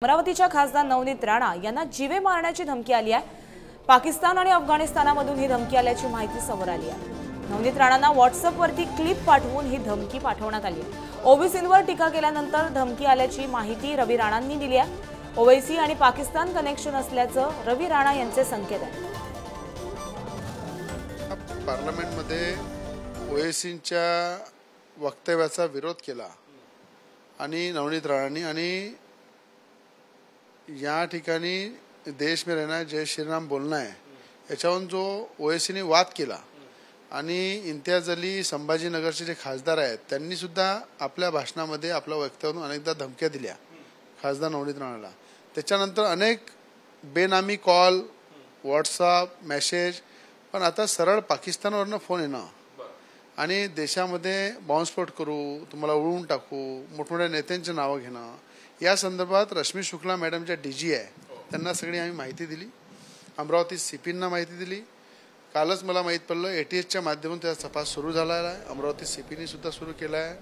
अमरावतीच्या खासदार नवनीत राणा यांना जीवे मारण्याची धमकी आली आहे। पाकिस्तान आणि अफगाणिस्तानामधून ही धमकी आल्याची माहिती समोर आली आहे। नवनीत राणांना व्हॉट्सअपवरती क्लिप पाठवून ही धमकी पाठवण्यात आली आहे। ओबीसींवर टीका केल्यानंतर धमकी आल्याची माहिती रवी राणांनी दिली आहे। ओवैसी आणि पाकिस्तान कनेक्शन असल्याचं रवी राणा यांचे संकेत आहे। पार्लमेंटमध्ये ओवैसींच्या वक्तव्याचा विरोध केला आणि नवनीत राणांनी आणि या ठिकाणी देश में रहना जय श्रीराम बोलना है याच्यावरून जो ओवैसीने वाद केला आणि इम्तियाज अली संभाजीनगरचे जे खासदार आहेत त्यांनी सुद्धा आपल्या भाषणामध्ये आपल्या वक्तव्यातून अनेकदा धमक्या दिल्या खासदार नवनीत राणाला। त्याच्यानंतर अनेक बेनामी कॉल व्हॉट्सअप मेसेज पण आता सरळ पाकिस्तानवरून फोन येणं आणि देशामध्ये बॉम्बस्फोट करू तुम्हाला उडवून टाकू मोठमोठ्या नेत्यांची नावं घेणं या संदर्भात रश्मी शुक्ला मॅडम ज्या डीजी आहे त्यांना सगळी आम्ही माहिती दिली। अमरावती सीपींना माहिती दिली। कालच मला माहित पडलं एटीएसच्या माध्यमातून त्याचा तपास सुरू झाला आहे। अमरावती सीपीने सुद्धा सुरू केला आहे।